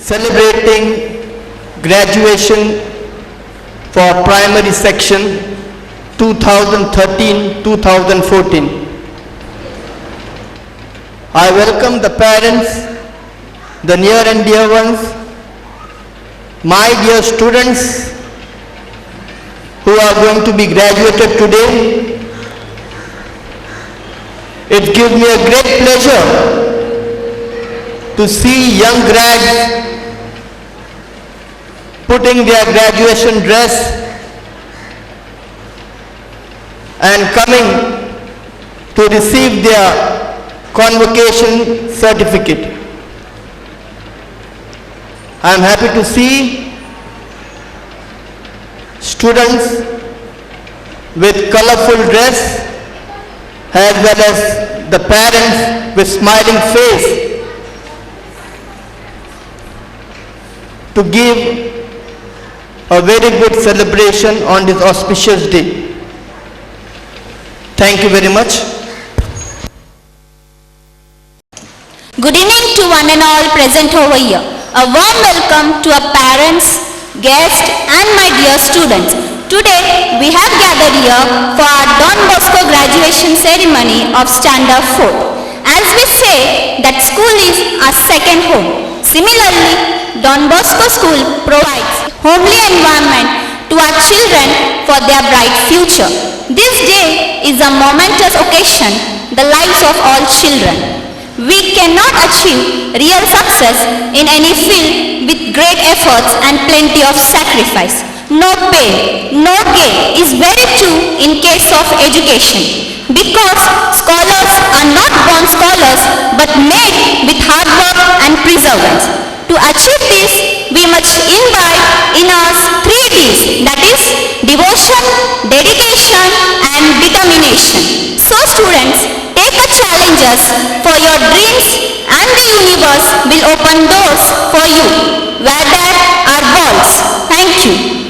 celebrating graduation for primary section 2013-2014. I welcome the parents, the near and dear ones, my dear students who are going to be graduated today. It gives me a great pleasure to see young grads putting their graduation dress and coming to receive their convocation certificate. I am happy to see students with colorful dress as well as the parents with smiling face to give a very good celebration on this auspicious day. Thank you very much. Good evening to one and all present over here. A warm welcome to our parents, guests and my dear students. Today we have gathered here for our Don Bosco graduation ceremony of Standard 4. As we say that school is our second home. Similarly, Don Bosco School provides homely environment to our children for their bright future. This day is a momentous occasion, the lives of all children. We cannot achieve real success in any field with great efforts and plenty of sacrifice. No pain, no gain is very true in case of education, because scholars are not born scholars but made with hard work and perseverance. To achieve this, we must imbibe in us 3 Ds, that is devotion, dedication and determination. So students, take a challenges for your dreams and the universe will open doors for you where there are walls. Thank you.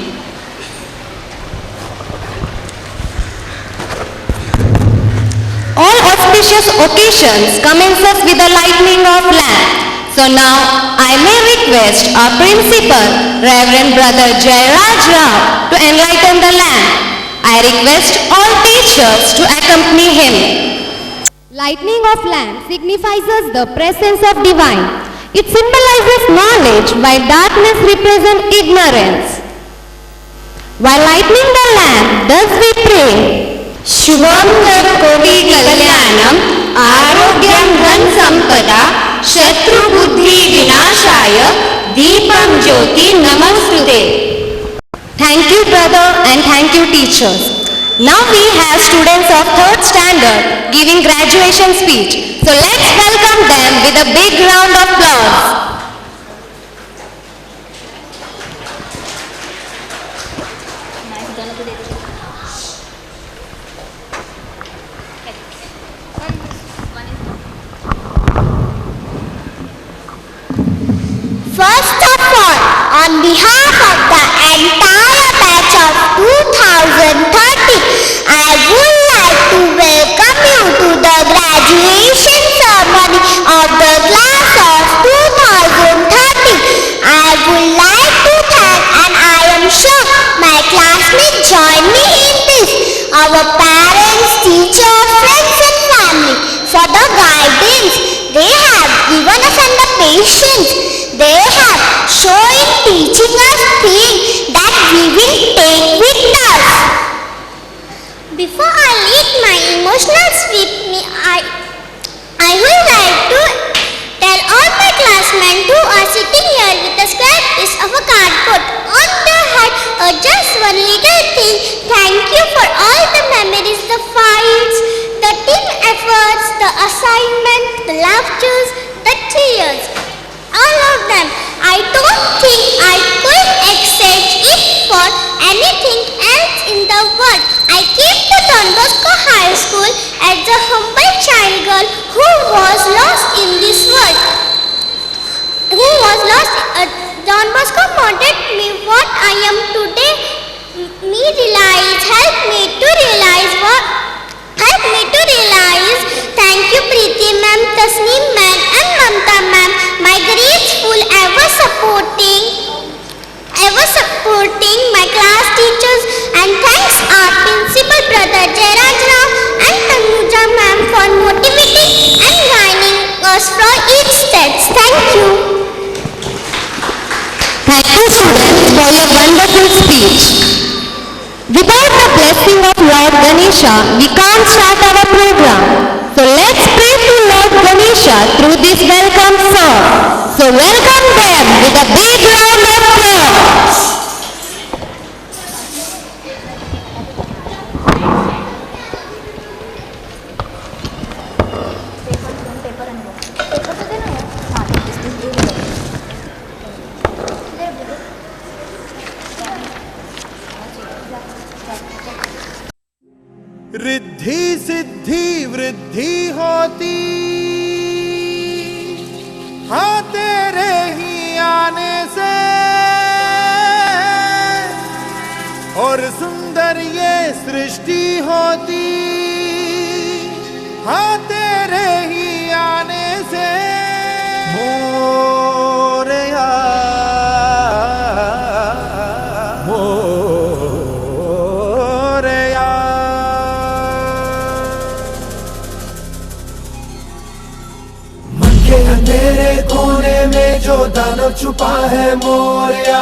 All auspicious occasions commences with the lighting of lamp. So now I may request our principal, Reverend Brother Jairaj Rao, to enlighten the lamp. I request all teachers to accompany him. Lightning of lamp signifies the presence of divine. It symbolizes knowledge while darkness represents ignorance. While lighting the lamp, thus we pray, Shubham Koti Kalyanam Arogyam Dhan Sampada Shatru Buddhi Vinashaya Deepam Jyoti Namastute. Thank you brother and thank you teachers. Now we have students of 3rd standard giving graduation speech. So let's welcome them with a big round of applause. First of all, on behalf of the entire batch of 2013, I would like to welcome you to the graduation ceremony of the class of 2013. I would like to thank, and I am sure my classmates join me in this, our parents, teachers, friends and family for the guidance they have given us and the patience they have shown in teaching us things that we will take with us. Before I lead my emotional speech, I would like to tell all my classmates who are sitting here with a square piece of a cardboard on their head or just one little thing. Thank you for all the memories, the fights, the team efforts, the assignment, the laughter, the tears. All of them. I don't think I could accept it for anything else in the world. I came to Don Bosco High School as a humble child girl who was lost in this world. Don Bosco molded me what I am today. Help me to realize. Thank you Preeti ma'am, Tasneem ma'am and Mamta ma'am, my grateful ever support. members from each state. Thank you. Thank you, students, for your wonderful speech. Without the blessing of Lord Ganesha, we can't start our program. So let's pray to Lord Ganesha through this welcome song. So welcome them with a big round of applause. Riddhi Siddhi वृद्धि होती हाँ तेरे ही आने से, और सुंदर ये सृष्टि होती हाँ तेरे ही आने से। मोरया मोरया अंधेरे कोने में जो दानव छुपा है मोरया,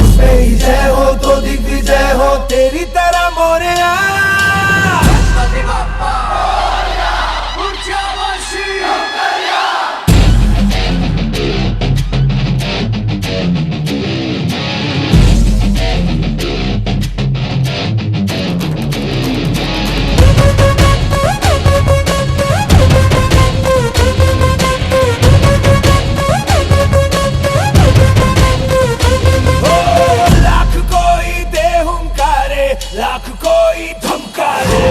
उसमें ही जय हो तो दिग्विजय हो तेरी तरह मोरया। लाख कोई धमकारे,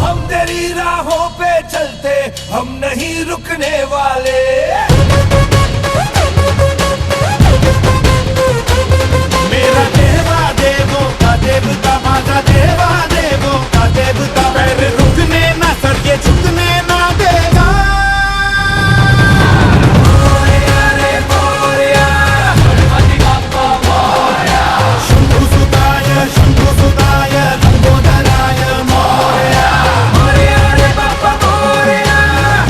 हम तेरी राहों पे चलते, हम नहीं रुकने वाले। मेरा देवा देवों का देवता, माझा देवा देवों का देवता, पैर रुकने ना सर ये झुकने ना देगा। शंभुसुताय लंबोदराय मोरया, मोरया रे बाप्पा मोरया,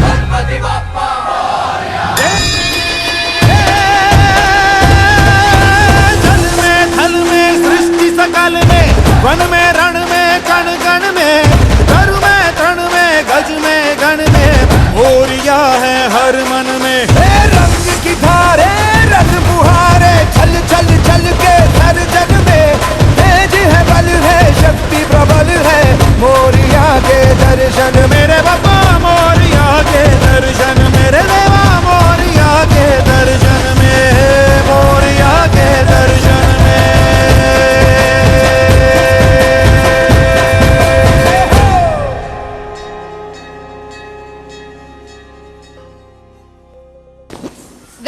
गणपति बाप्पा मोरया। जल में थल में सृष्टि सकल में, वन में रण में कण कण में, तरु में तृण में गज में गण में, मोरया है हर मन में। रंग की धारे रंग बुहारे, छल छल छल के हर जग में, तेज है बल है शक्ति प्रबल है, मोरया के दर्शन मेरे बाबा, मोरया के दर्शन मेरे देवा, मोरया के दर्शन में, मोरया के दर्शन में।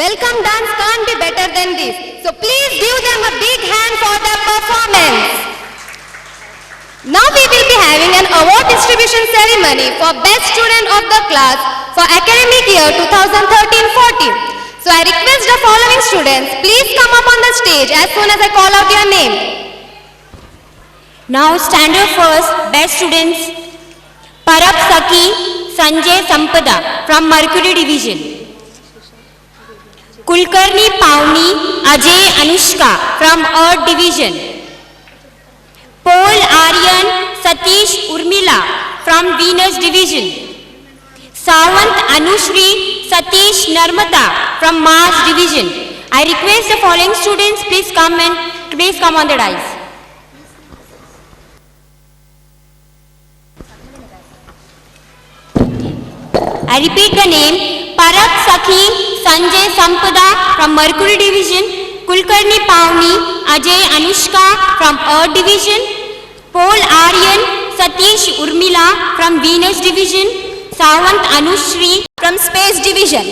Welcome dance can't be better than this. So please give them a big hand for their performance. Now we will be having an award distribution ceremony for best student of the class for academic year 2013-14. So I request the following students, please come up on the stage as soon as I call out your name. Now stand up first, best students. Parab Saki Sanjay Sampada from Mercury Division. Kulkarni Pauni Ajay Anushka from Earth Division. Paul Aryan Satish Urmila from Venus Division. Sawant Anushri Satish Narmata from Mars Division. I request the following students please come on the dais. I repeat the name, Parab Sakhi Sanjay Sampada from Mercury Division, Kulkarni Pauni Ajay Anushka from Earth Division, Paul Aryan Satish Urmila from Venus Division, Sawant Anushri from Space Division,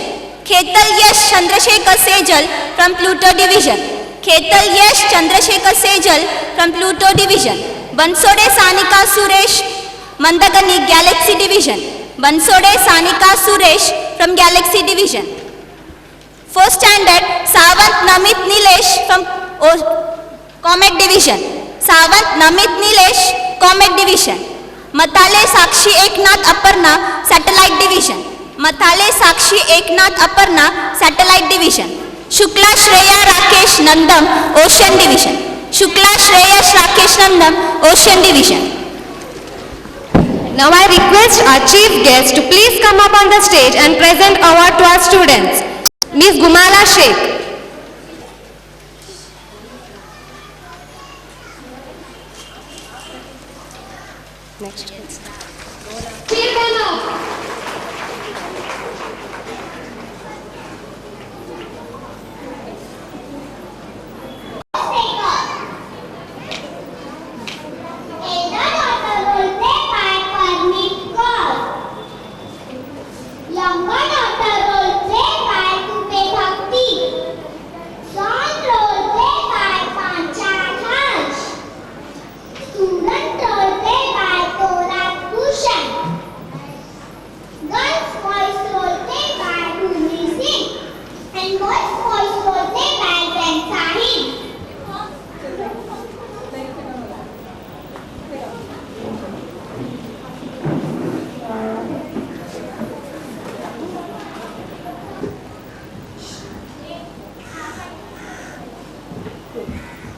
Khetal Yash Chandrasekhar Sejal from Pluto Division, Khetal Yash Chandrasekhar Sejal from Pluto Division, Bansode Sanika Suresh Mandagani Galaxy Division, Bansode Sanika Suresh from Galaxy Division. First standard, Sawant Namit Nilesh from Comet Division. Sawant Namit Nilesh, Comet Division. Mathale Sakshi Eknath Aparna satellite division, Mathale Sakshi Eknath Aparna satellite division, Shukla Shreya Rakesh Nandam ocean division, Shukla Shreyas Rakesh Nandam ocean division. Now I request our chief guest to please come up on the stage and present award to our students. Ms. Gumala Sheikh. Next. Cheer them up. Younger daughter role played by Tupe Bhakti. Son role played by Panchal Harsh. Student role played by Torat Bhushan. Girls voice role played by Bhumi Singh. And boys voice role played by Ben Sahib.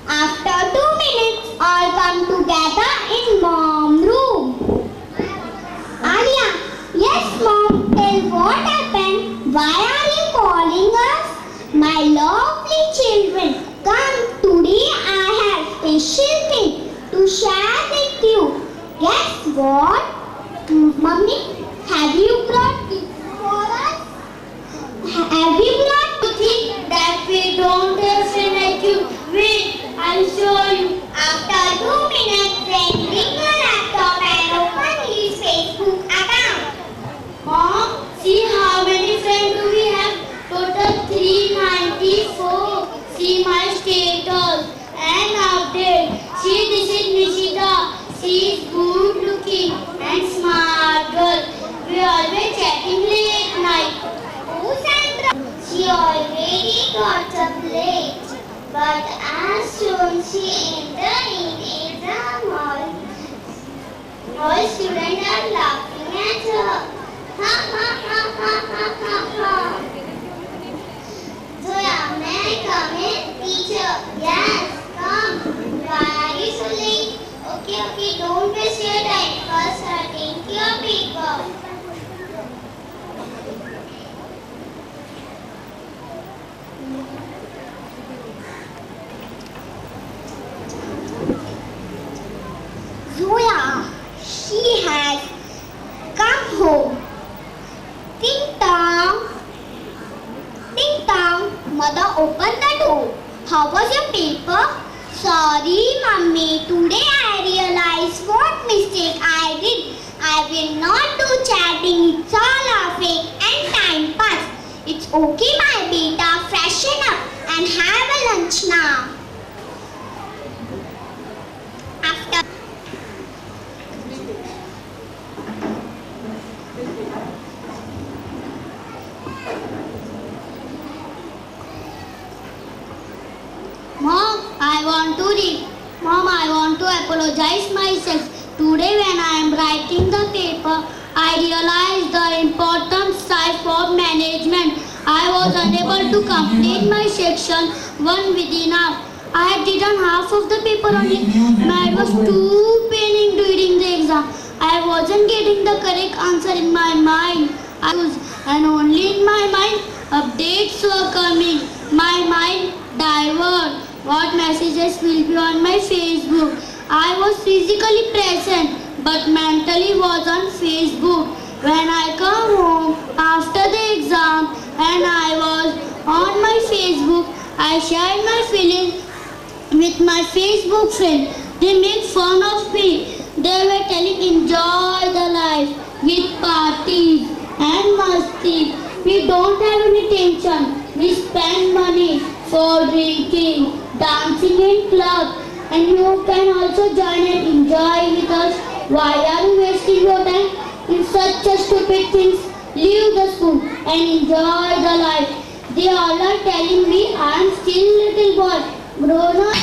After 2 minutes, all come together in mom room. Alia, yes mom, tell what happened. Why are you calling us? My lovely children, come today I have special thing to share with you. Guess what? Mummy, have you brought gifts for us? Have you brought something that we don't definite you? Wait, I'll show you. After 2 minutes, then bring your laptop and open his Facebook account. Mom, see how many friends do we have? Total 394. See my status and update. See, this is Nishita. She is good looking and smart girl. We always chatting late night. Oh, Sandra. She already got up late. But as soon she entered in exam hall, all students are laughing at her. Ha ha ha ha ha ha ha. Zoya, may I come in? Teacher, yes, come. Why are you so late? Okay, don't waste your time. First, attend to your paper. Zoya, she has come home. Ding dong. Ding dong. Mother, open the door. How was your paper? Sorry, Mummy. Today I realized what mistake I did. I will not do chatting. It's all a fake and time pass. It's okay, my beta. Freshen up and have a lunch now. After Mom, I want to read. Mom, I want to apologize myself. Today when I am writing the paper, I realized the importance of management. I was unable to complete my section 1 within hour. I had written half of the paper only. My head was too paining during the exam. I wasn't getting the correct answer in my mind. And only in my mind, updates were coming. My mind diverted. What messages will be on my Facebook? I was physically present but mentally was on Facebook. When I come home after the exam and I was on my Facebook, I shared my feelings with my Facebook friend. They made fun of me. They were telling enjoy the life with parties and masti. We don't have any tension. We spend money for drinking, dancing in clubs, and you can also join and enjoy with us. Why are you wasting your time in such a stupid things? Leave the school and enjoy the life. They all are telling me I am still little boy. Grown up.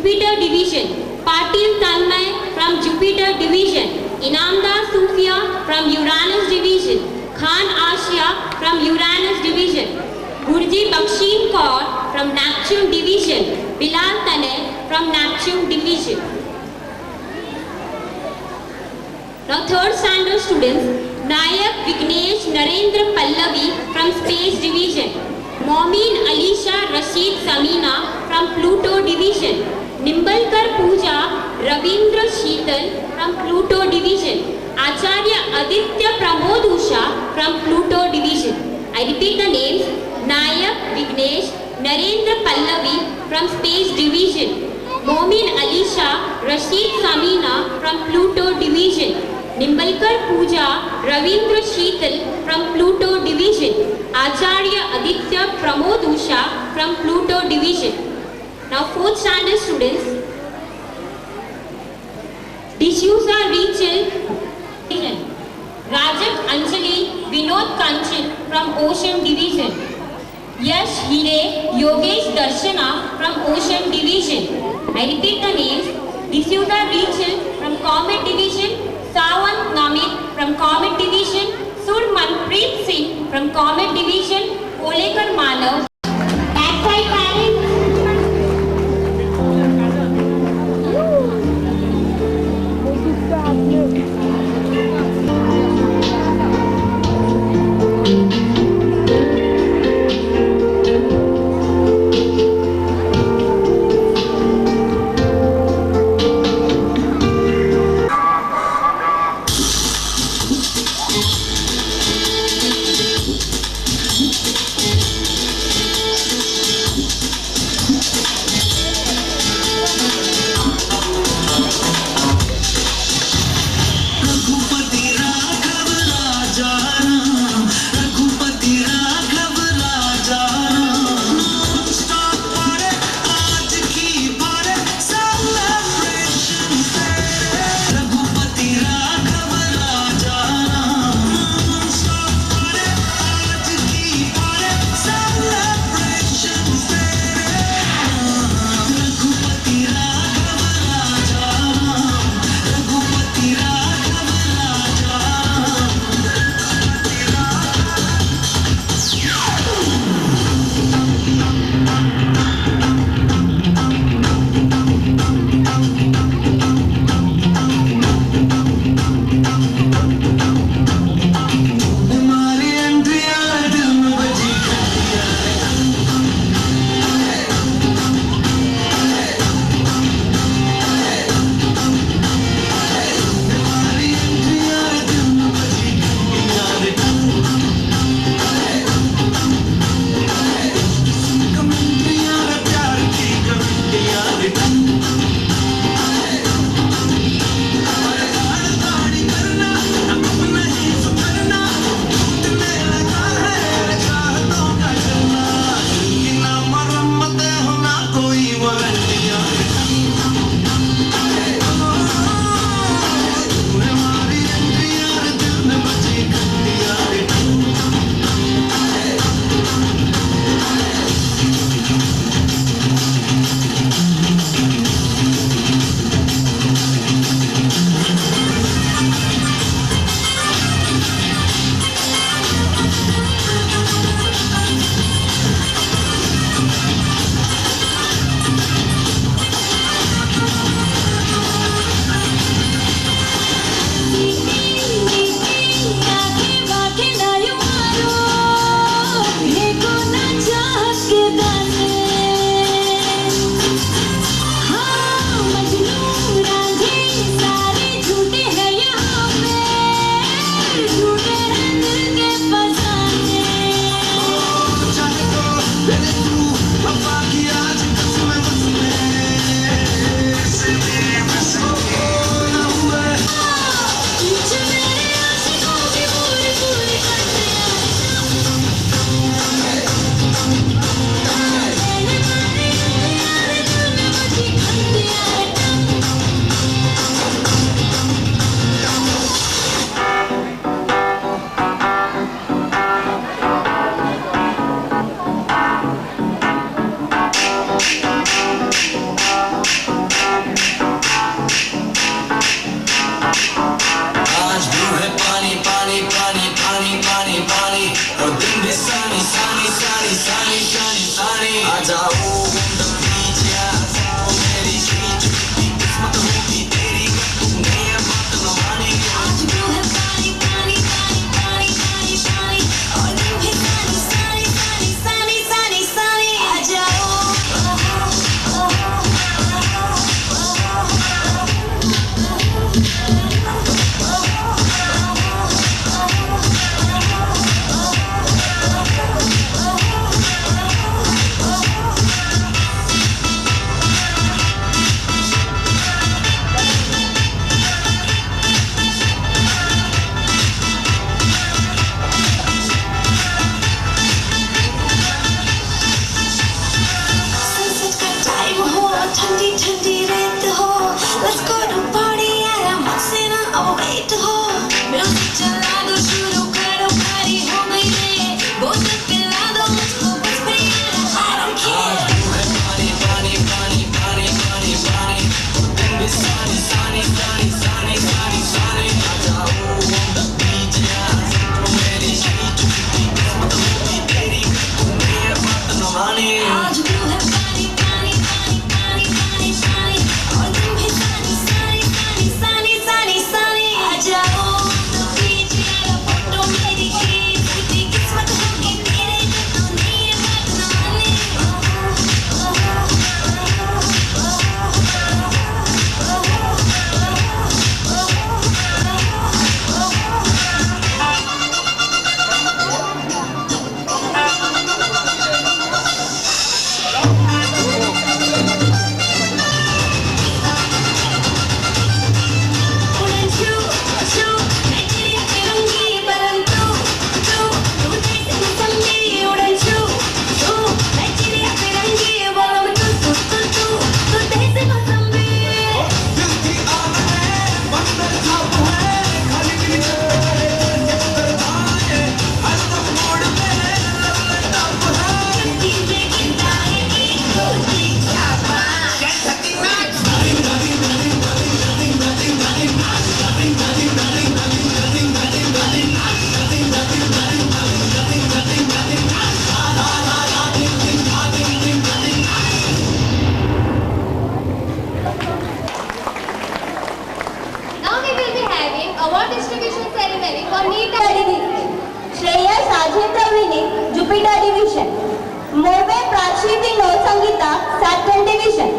Jupiter Division. Patil Tanmay from Jupiter Division. Inamdar Sufia from Uranus Division. Khan Ashia from Uranus Division. Gurji Baksheen Kaur from Neptune Division. Bilal Tane from Neptune Division. Now third standard students, Nayak Vignesh Narendra Pallavi from Space Division. Momin Alisha Rashid Samina from Pluto Division. Nimbalkar Pooja Ravindra Sheetal from Pluto Division. Acharya Aditya Pramod Usha from Pluto Division. I repeat the names, Nayak Vignesh Narendra Pallavi from Space Division. Momin Alisha Rashid Samina from Pluto Division. Nimbalkar Pooja Ravindra Sheetal from Pluto Division. Acharya Aditya Pramod Usha from Pluto Division. Now fourth standard students, D'Souza Rachel Division. Rajat Anjali Vinod Kanchan from Ocean Division. Yash Hire Yogesh Darshana from Ocean Division. I repeat the names, D'Souza Rachel from Comet Division. Sawant Namit from Comet Division, Surmanpreet Singh from Comet Division, Olekar Manav. Backside parents. Vinod Sangeeta second division,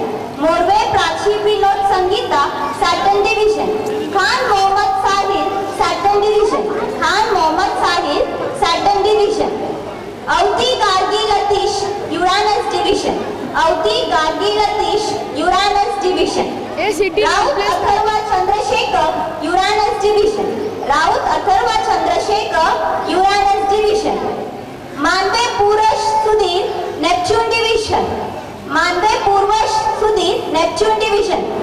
Morve Prachi Vinod Sangeeta second division, Khan Mohammad Sahil second division, Khan Mohammad Sahil second division, Avati Gargi Latish Uranus division, Avati Gargi Latish Uranus division, Raut Atharva Chandrashekhar Uranus division, Raut Atharva Chandrashekhar Uranus division, Manve Purvaj Sudhir Neptune division, Manve Purvaj Sudhir Neptune division.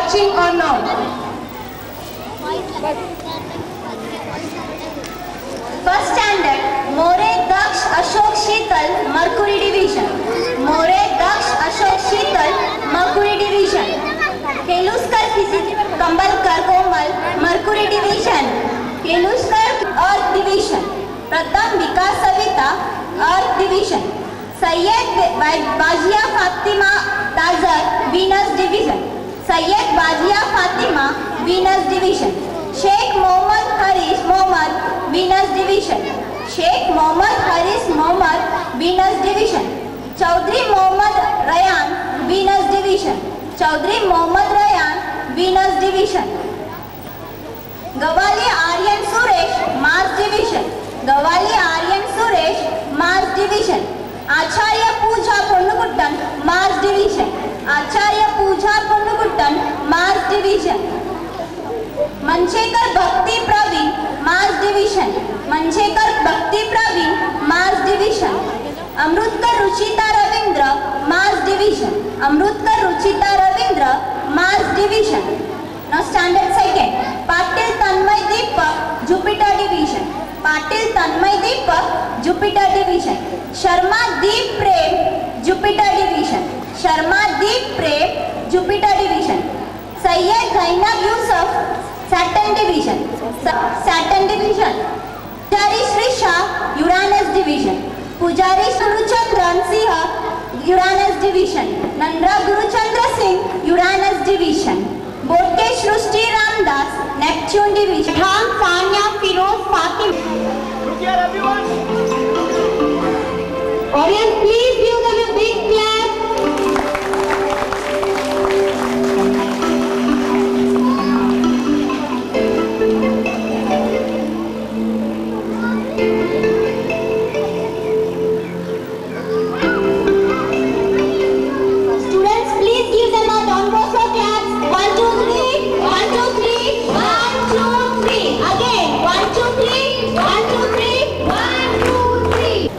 watching or not? First standard, More Daksh Ashok Sheetal, Mercury Division. More Daksh Ashok Sheetal, Mercury Division. Keluskar Kambalkar Komal, Mercury Division. Keluskar Earth Division. Pratham Vikas Savita, Earth Division. Syed Bajia Fatima Tazar, Venus Division. Syed Bajia Fatima, Venus Division. Sheikh Mohammad Haris Mohammad, Venus Division. Sheikh Mohammad Haris Mohammad, Venus Division. Chaudhry Mohammad Rayan, Venus Division. Chaudhry Mohammad Rayan, Venus Division. Gawali Aryan Suresh, Mars Division. Gawali Aryan Suresh, Mars Division. Acharya Pooja Ponnukuttan, Mars Division. Acharya Pooja Ponnukuttan, Mars Division. Manchekar Bhakti Praveen, Mars Division. Manchekar Bhakti Praveen, Mars Division. Amrutkar Ruchita Ravindra, Mars Division. Amrutkar Ruchita Ravindra, Mars Division. Now standard second. Patil Tanmay Deepak, Jupiter Division. Patil Tanmay Deepak, Jupiter Division. Sharma Deep Prem, Jupiter Division. Sharma Deep Prem, Jupiter Division. Syed Zainab Yusuf, Saturn Division. Saturn Division. Pujari Shri Shah, Uranus Division. Pujari Guruchandran Siha, Uranus Division. Nandra Guruchandra Singh, Uranus Division. Bodke Shrusti Ramdas, Neptune Division. Khan Sanya Firoz Fatim. Look here, everyone. Audience, please give them a big clap. Students, please give them a Don Bosco claps. 1, 2, 3. 1, 2, 3. 1, 2, 3. Again. 1, 2, 3. 1, 2, 3. 1, 2, 3.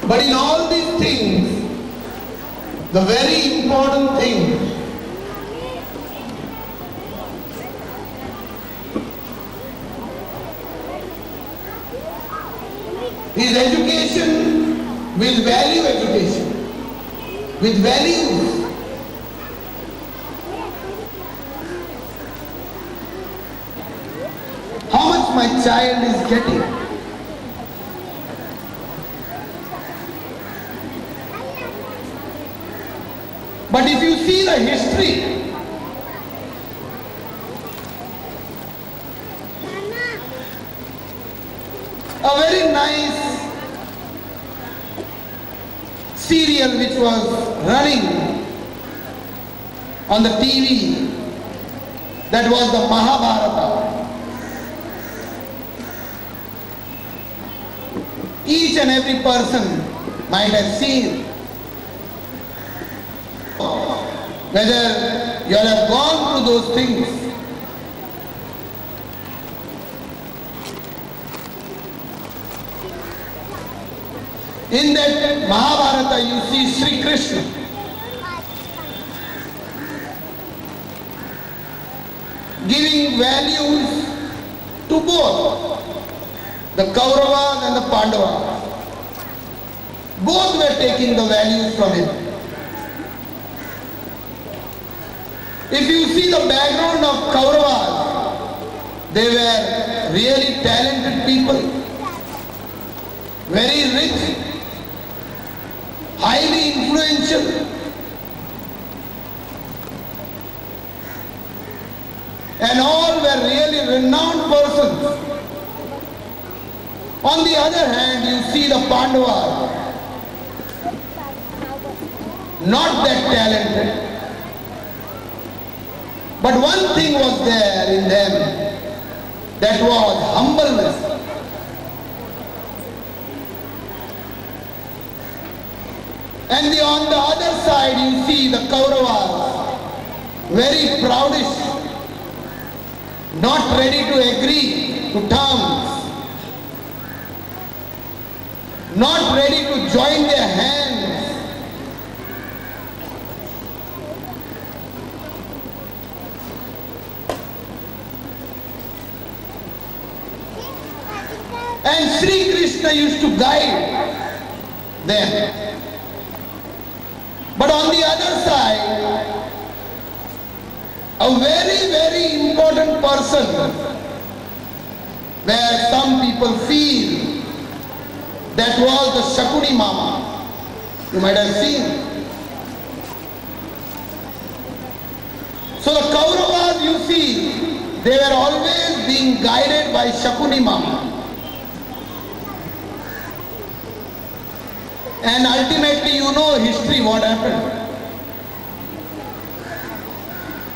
But in all these things, the very important thing is education with value education, with values. How much my child is getting? But if you see the history, a very nice serial which was running on the TV, that was the Mahabharata. Each and every person might have seen. Whether you have gone through those things. In that Mahabharata you see Sri Krishna giving values to both the Kauravas and the Pandavas. Both were taking the values from him. If you see the background of Kauravas, they were really talented people, very rich, highly influential, and all were really renowned persons. On the other hand, you see the Pandavas, not that talented. But one thing was there in them, that was humbleness. And on the other side you see the Kauravas, very proudish, not ready to agree to terms, not ready to join their hands. And Sri Krishna used to guide them. But on the other side, a very, very important person, where some people feel that was the Shakuni Mama. You might have seen. So the Kauravas, you see, they were always being guided by Shakuni Mama. And ultimately, you know history, what happened.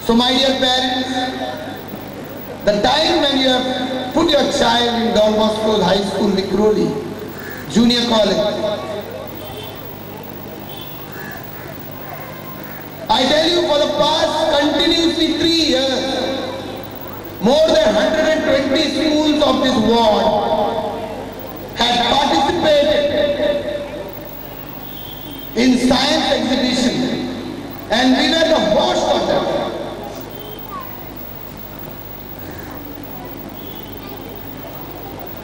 So my dear parents, the time when you have put your child in Don Bosco's High School, Vikhroli, Junior College, I tell you, for the past continuously 3 years, more than 120 schools of this ward had participated in science exhibition, and we were the host of them.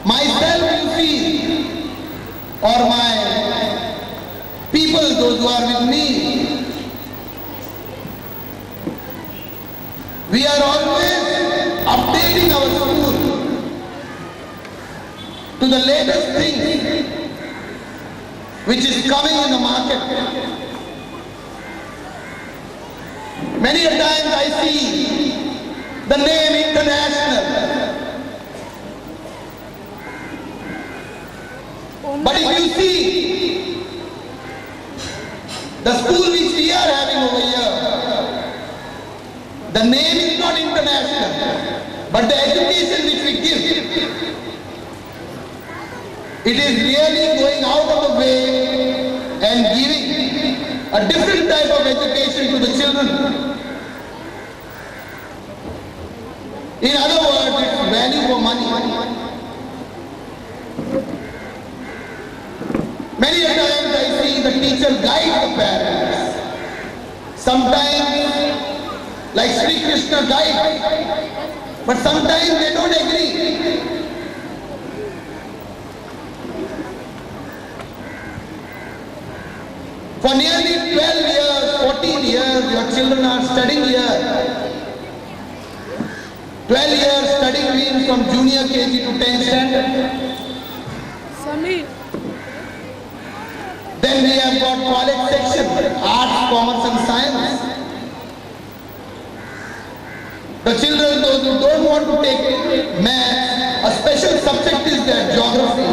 Myself, you see, or my people, those who are with me, we are always updating our school to the latest things which is coming in the market. Many a times I see the name International. But if you see the school which we are having over here, the name is not International, but the education which we give, it is really going out of the way and giving a different type of education to the children. In other words, it's value for money. Many a times the teacher guide the parents. Sometimes, like Sri Krishna guide, but sometimes they don't agree. For nearly 12 years, 14 years, your children are studying here. 12 years studying means from junior KG to 10th standard. Then we have got college section, arts, commerce and science. The children, those who don't want to take math, a special subject is there, geography.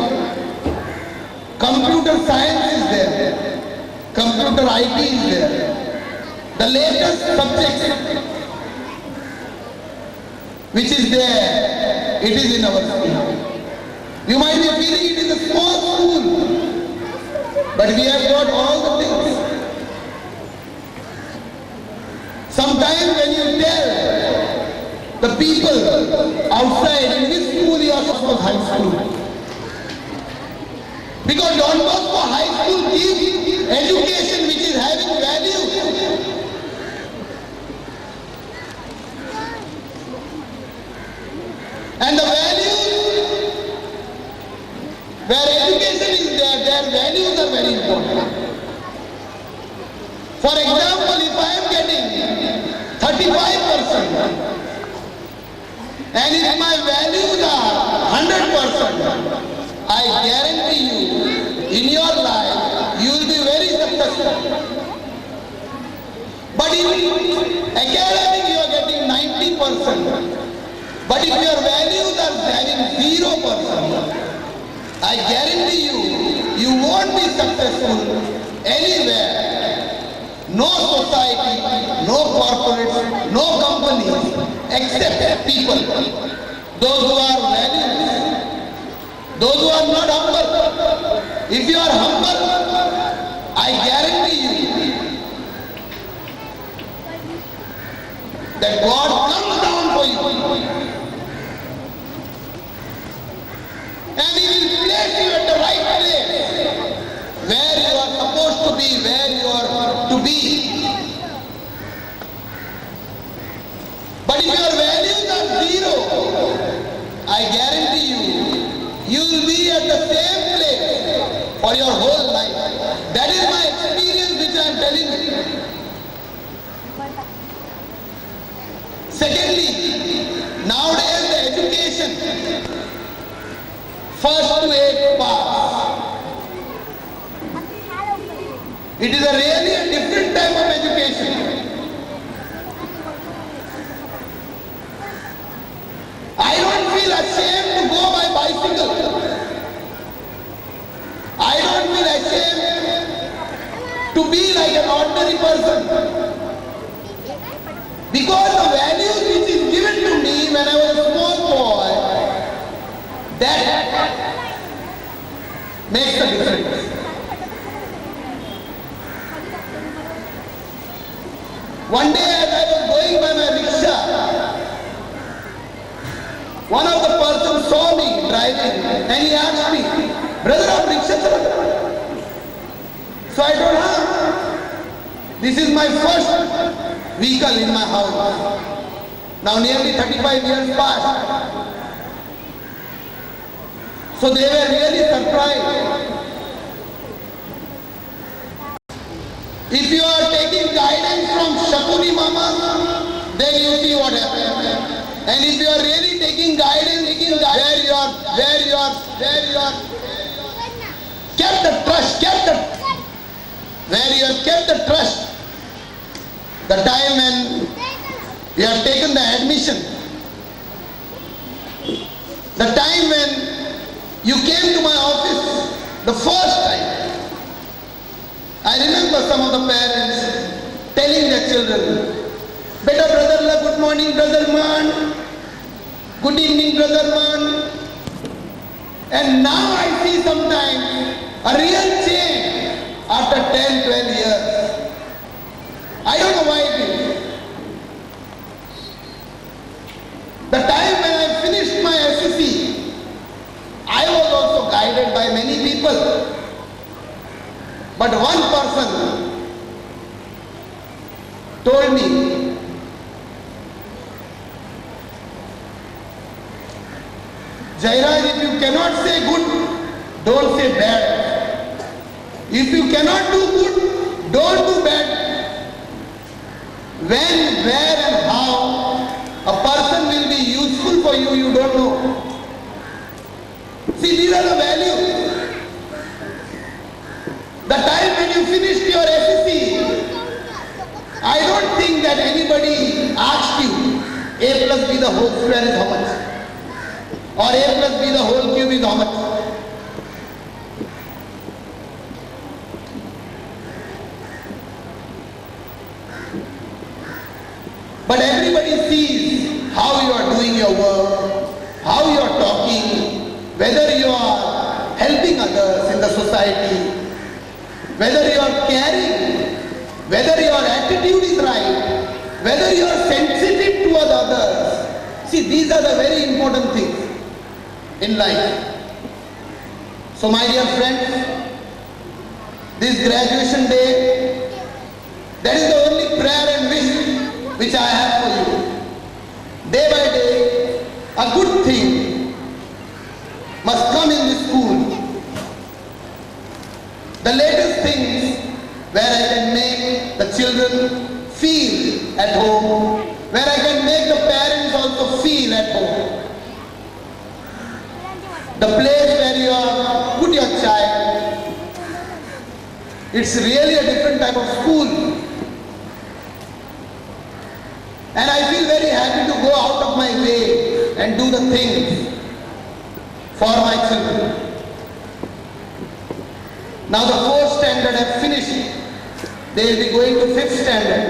Computer science is there. Computer IT is there. The latest subject which is there, it is in our school. You might be feeling it is a small school, but we have got all the things. Sometimes when you tell the people outside in which school you are supposed to high school, because Don Bosco High School gives education which is having value. And the values, where education is there, their values are very important. For example, if I am getting 35% and if my values are 100%, I guarantee you, in your life, you will be very successful. But in academic, you are getting 90%. But if your values are having 0%, I guarantee you, you won't be successful anywhere. No society, no corporates, no companies, except people. Those who are values, those who are not humble. If you are humble, I guarantee you that God comes down for you. And He will place you at the right place, where you are supposed to be, where you are to be. But if your values are 0, I guarantee you, you will be at the same place for your whole life. That is my experience which I am telling you. Secondly, nowadays the education, first to 8 pass. It is a really a different type of education. I don't feel ashamed to go by bicycle. I don't feel ashamed to be like an ordinary person. Because the values which is given to me when I was a small boy, that makes a difference. One day as I was going by my rickshaw, one of the persons saw me driving and he asked me, "Brother, aap rickshaw chalate?" So I told him, "This is my first vehicle in my house. Now nearly 35 years passed." So they were really surprised. If you are taking guidance from Shakuni Mama, then you see what happens. And if you are really taking guidance, where you are kept the trust, where you have kept the trust, the time when you have taken the admission, the time when you came to my office the first time, I remember some of the parents telling their children, "Beta brother, good morning brother man, good evening brother man." And now I see sometimes a real change after 10, 12 years. I don't know why it is. The time when I finished my SSC, I was also guided by many people. But one person told me, Jairaj, if you cannot say good, don't say bad. If you cannot do good, don't do bad. When, where and how a person will be useful for you, you don't know. See, these are the values. The time when you finished your SSC, I don't think that anybody asked you, A plus B the whole square is how much? Or A plus B the whole cube is how much? But everybody sees how you are doing your work, how you are talking, whether you are helping others in the society, whether you are caring, whether your attitude is right, whether you are sensitive towards others. See, these are the very important things in life. So my dear friends, this graduation day, that is the only prayer and wish which I have for you. Day by day, a good thing must come in this school. The latest things where I can make the children feel at home, where I can make the parents also feel at home. The place where you are put your child, it's really a different type of school. And I feel very happy to go out of my way and do the things for my children. Now the 4th standard have finished. They will be going to 5th standard.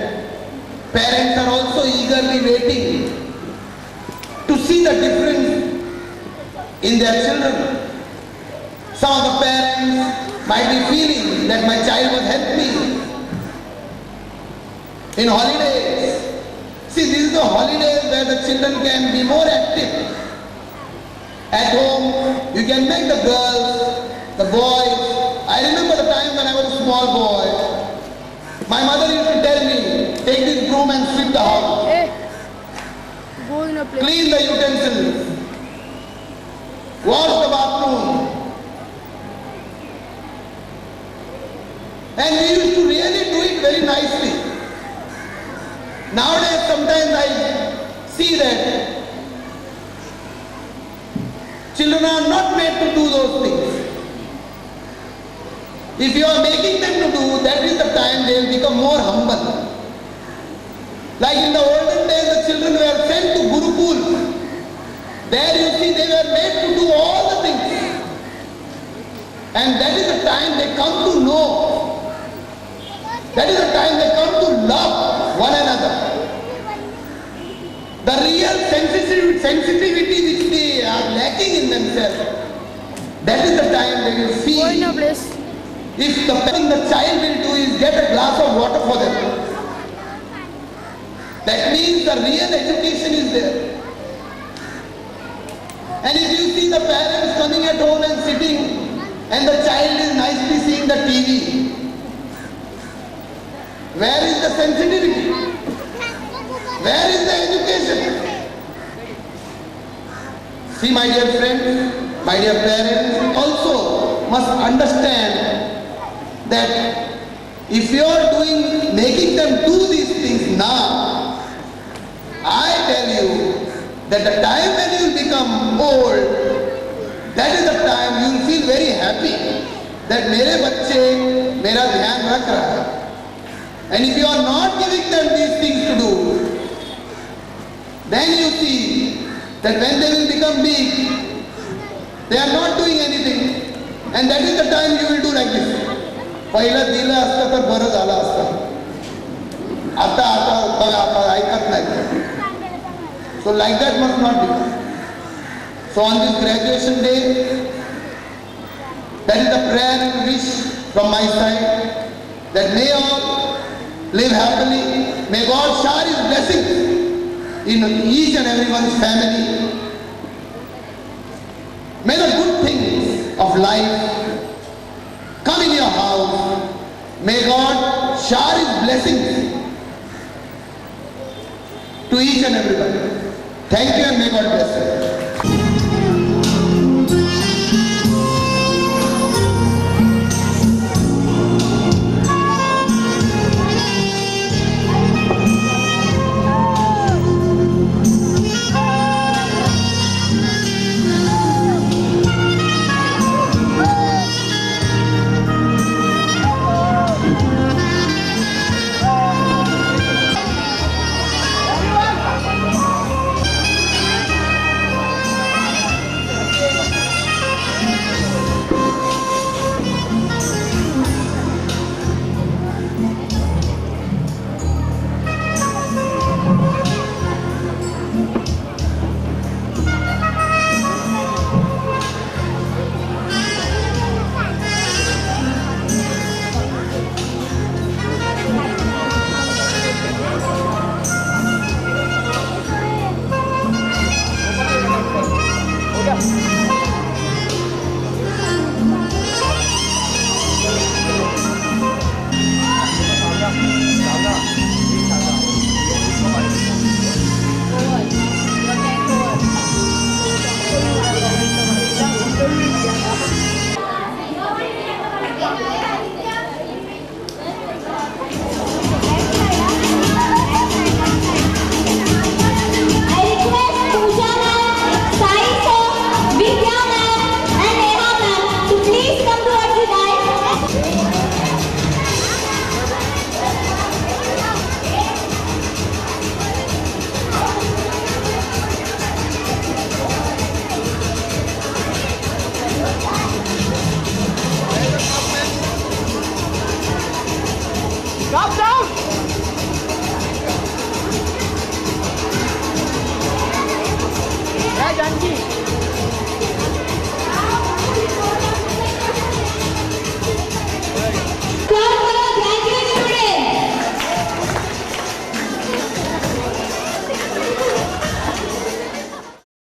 Parents are also eagerly waiting to see the difference in their children. Some of the parents might be feeling that my child was helped me in holidays. See, this is the holidays where the children can be more active. At home, you can make the girls, the boys. I remember the time when I was a small boy. My mother used to tell me, take this broom and sweep the house. Go in a place. Clean the utensils. Wash the bathroom. And we used to really do it very nicely. Nowadays, sometimes I see that children are not made to do those things. If you are making them to do, that is the time they will become more humble. Like in the olden days, the children were sent to Gurukul. There you see they were made to do all the things. And that is the time they come to know. That is the time they come to love one another. The real sensitivity which they are lacking in themselves, that is the time they will feel. Go in a place. If the thing the child will do is get a glass of water for them, that means the real education is there. And if you see the parents coming at home and sitting, and the child is nicely seeing the TV, where is the sensitivity? Where is the education? See, my dear friends, my dear parents, also must understand that if you are making them do these things now, I tell you that the time when you will become old, that is the time you will feel very happy that मेरे बच्चे मेरा ध्यान रख रहा है. And if you are not giving them these things to do, then you see that when they will become big, they are not doing anything. And that is the time you will do like this. पहिला दिलं असतं तर बरं झालं असतं. आता बघा ऐकत नाही. So like that must not be. So on this graduation day, that is the prayer and wish from my side, that may all live happily. May God shower His blessings in each and everyone's family. May the good things of life come in your house. May God shower His blessings to each and everybody. Thank you and may God bless you.